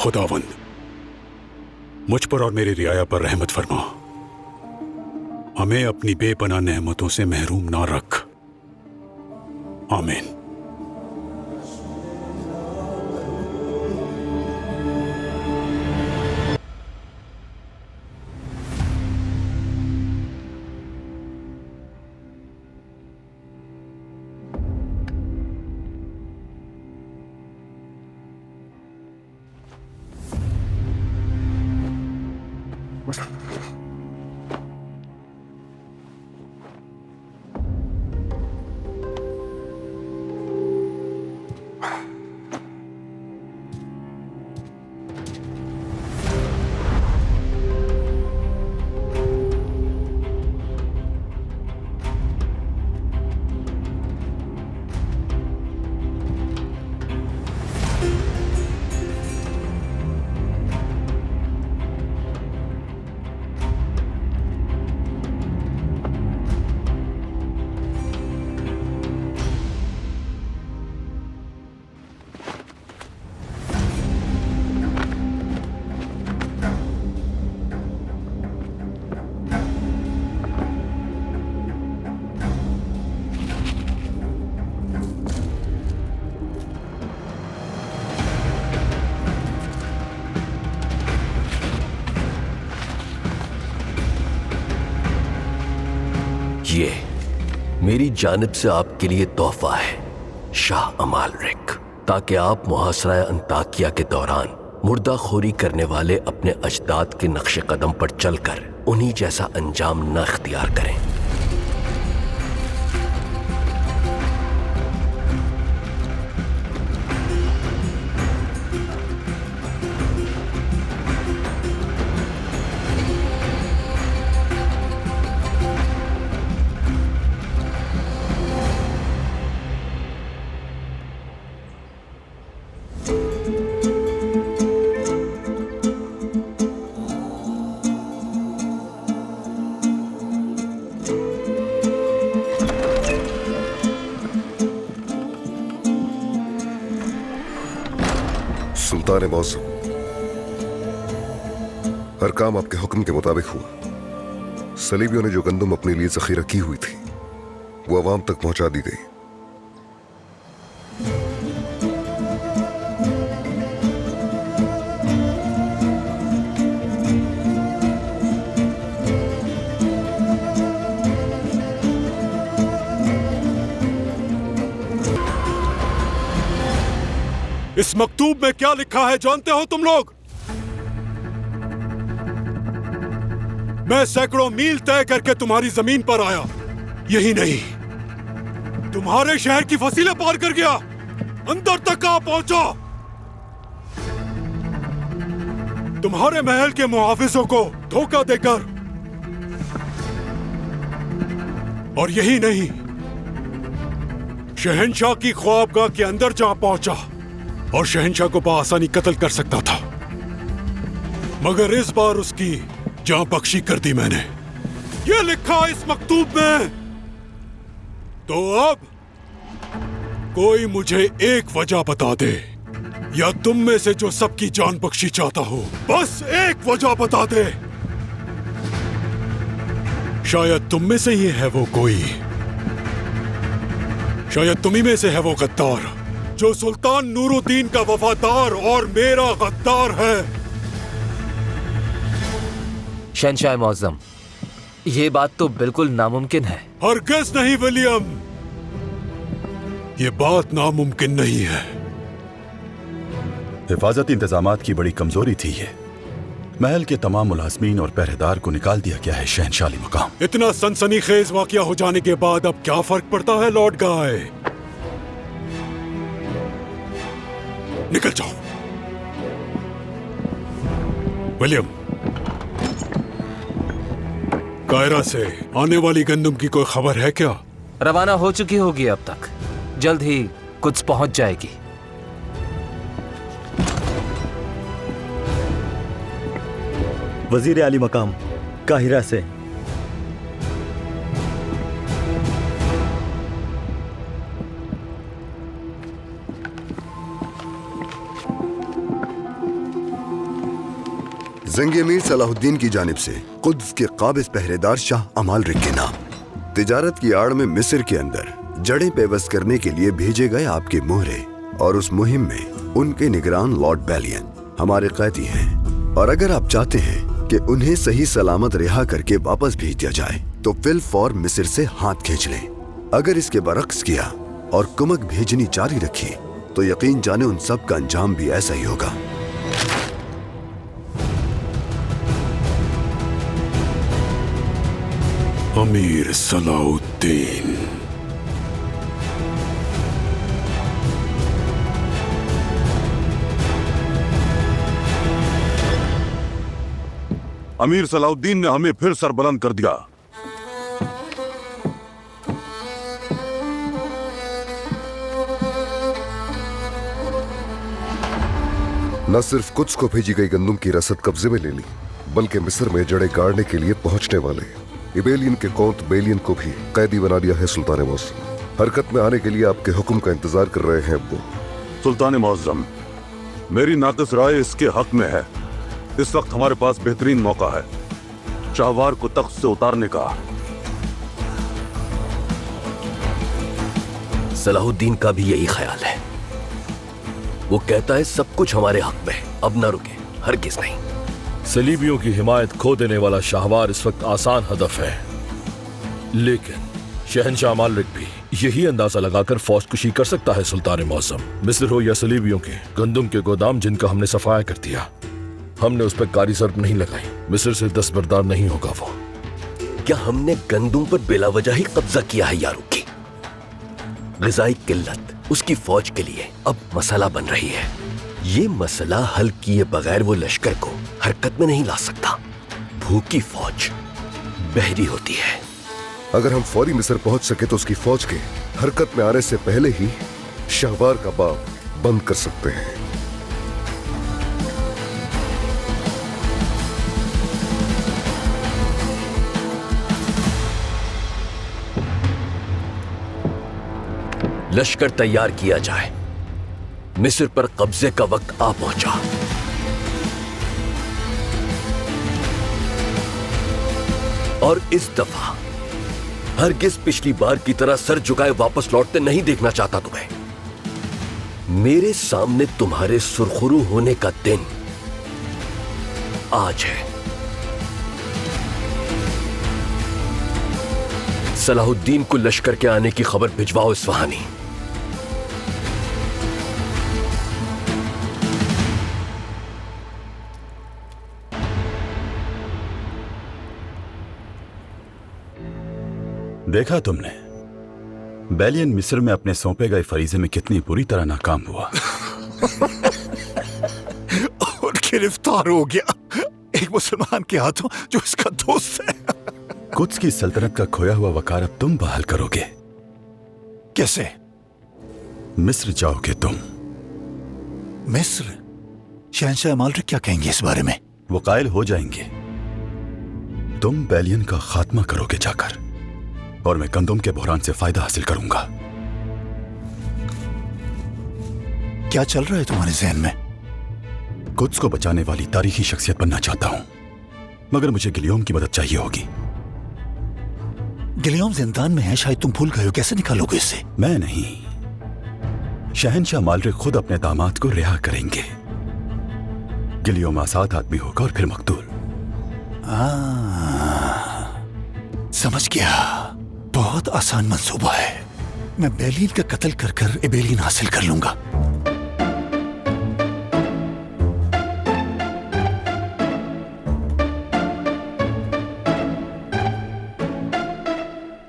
खुदावंद मुझ पर और मेरी रियाया पर रहमत फरमा, हमें अपनी बेपनाह नेमतों से महरूम ना रख। आमीन। ये मेरी जानिब से आपके लिए तोहफा है शाह अमालरिक, ताकि आप मुहासरा अंताकिया के दौरान मुर्दाखोरी करने वाले अपने अजदाद के नक्शे कदम पर चलकर उन्हीं जैसा अंजाम न इख्तियार करें। सुल्तान मौसम, हर काम आपके हुक्म के मुताबिक हुआ। सलीबियों ने जो गंदम अपने लिए जखीरा की हुई थी वो अवाम तक पहुंचा दी गई। इस मकतूब में क्या लिखा है जानते हो तुम लोग? मैं सैकड़ों मील तय करके तुम्हारी जमीन पर आया, यही नहीं तुम्हारे शहर की फसीलें पार कर गया, अंदर तक आ पहुंचा। तुम्हारे महल के मुहाफिजों को धोखा देकर, और यही नहीं शहंशाह की ख्वाबगाह के अंदर जा पहुंचा और शहंशाह को बआसानी कत्ल कर सकता था, मगर इस बार उसकी जान बख्शी कर दी मैंने। ये लिखा इस मकतूब में। तो अब कोई मुझे एक वजह बता दे, या तुम में से जो सबकी जान बख्शी चाहता हो, बस एक वजह बता दे। शायद तुम में से ही है वो कोई, शायद तुम्ही में से है वो गद्दार जो सुल्तान नूरुद्दीन का वफादार और मेरा गद्दार है। शहंशाह मुअज़्ज़म, ये बात तो बिल्कुल नामुमकिन है। हरगिज़ नहीं विलियम, ये बात नामुमकिन नहीं है। हिफाजती इंतजामात की बड़ी कमजोरी थी ये। महल के तमाम मुलाजमीन और पहरेदार को निकाल दिया गया है शहंशाही मकाम। इतना सनसनीखेज वाकया हो जाने के बाद अब क्या फर्क पड़ता है लॉर्ड गाय? निकल जाओ। विलियम, कायरा से आने वाली गंदम की कोई खबर है क्या? रवाना हो चुकी होगी अब तक, जल्द ही कुछ पहुंच जाएगी। वजीर आली मकाम काहिरा से। जंग अमीर सलाहुद्दीन की जानिब से कुद्स के काबिज पहरेदार शाह अमालरिक के नाम, तिजारत की आड़ में मिस्र के अंदर जड़ें पेवस्त करने के लिए भेजे गए आपके मोहरे, और उस मुहिम में उनके निगरान लॉर्ड बेलियन हमारे कैदी हैं। और अगर आप चाहते हैं कि उन्हें सही सलामत रिहा करके वापस भेज दिया जाए तो फिल फौर मिस्र से हाथ खींच लें। अगर इसके बरक्स किया और कुमक भेजनी जारी रखी तो यकीन जाने उन सब का अंजाम भी ऐसा ही होगा। अमीर सलाउद्दीन। अमीर सलाउद्दीन ने हमें फिर सरबुलंद कर दिया। न सिर्फ कुद्स को भेजी गई गंदुम की रसद कब्जे में ले ली, बल्कि मिस्र में जड़ें गाड़ने के लिए पहुंचने वाले इबेलियन के कौंत बेलियन को भी कैदी बना लिया है सुल्तान मौसम। हरकत में आने के लिए आपके हुक्म का इंतजार कर रहे हैं वो। सुल्तान मौज़म, मेरी नाक़िस राय इसके हक में है। इस वक्त हमारे पास बेहतरीन मौका है शाहवार को तख्त से उतारने का। सलाहुद्दीन का भी यही ख्याल है। वो कहता है सब कुछ हमारे हक में, अब ना रुके, हरगिज़ नहीं। सलीबियों की हिमायत खो देने वाला शाहवार इस वक्त आसान हदफ है, लेकिन शहनशाह अमालरिक भी यही अंदाजा लगाकर फौज कुशी कर सकता है। सुल्तान मौसम, मिस्र हो या सलीबियों के गंदुम के गोदाम जिनका हमने सफाया कर दिया, हमने उस पर कारी ज़र्ब नहीं लगाई। मिस्र से दस्तबरदार नहीं होगा वो। क्या हमने गंदुम पर बेलावजह ही कब्जा किया है यारों की? ग़िज़ाई किल्लत उसकी फौज के लिए अब मसला बन रही है। ये मसला हल किए बगैर वो लश्कर को हरकत में नहीं ला सकता। भूखी फौज बहरी होती है। अगर हम फौरी मिस्र पहुंच सके तो उसकी फौज के हरकत में आने से पहले ही शाहवार का बाब बंद कर सकते हैं। लश्कर तैयार किया जाए। मिस्र पर कब्जे का वक्त आ पहुंचा। और इस दफा हरगिज पिछली बार की तरह सर झुकाए वापस लौटते नहीं देखना चाहता तुम्हें। मेरे सामने तुम्हारे सुरखरू होने का दिन आज है। सलाहुद्दीन को लश्कर के आने की खबर भिजवाओ इस्फहानी। देखा तुमने बेलियन मिस्र में अपने सौंपे गए फरीजे में कितनी बुरी तरह नाकाम हुआ। और गिरफ्तार हो गया एक मुसलमान के हाथों जो इसका दोस्त है। कुद्स की सल्तनत का खोया हुआ वकार अब तुम बहाल करोगे। कैसे? मिस्र जाओगे तुम। मिस्र? शहंशाह अमालरिक क्या कहेंगे इस बारे में? वो कायल हो जाएंगे। तुम बेलियन का खात्मा करोगे जाकर, और मैं गंदुम के बहरान से फायदा हासिल करूंगा। क्या चल रहा है तुम्हारे ज़हन में? कुद्स को बचाने वाली तारीखी शख्सियत बनना चाहता हूं, मगर मुझे गिलियोम की मदद चाहिए होगी। गिलियोम जिंदान में है, शायद तुम भूल गए हो। कैसे निकालोगे इससे? मैं नहीं, शहंशाह अमालरिक खुद अपने दामाद को रिहा करेंगे। गिलियोम आजाद आदमी होगा और फिर मकतूल। समझ गया। बहुत आसान मंसूबा है। मैं बेलियन का कत्ल कर कर इबेलियन हासिल कर लूंगा।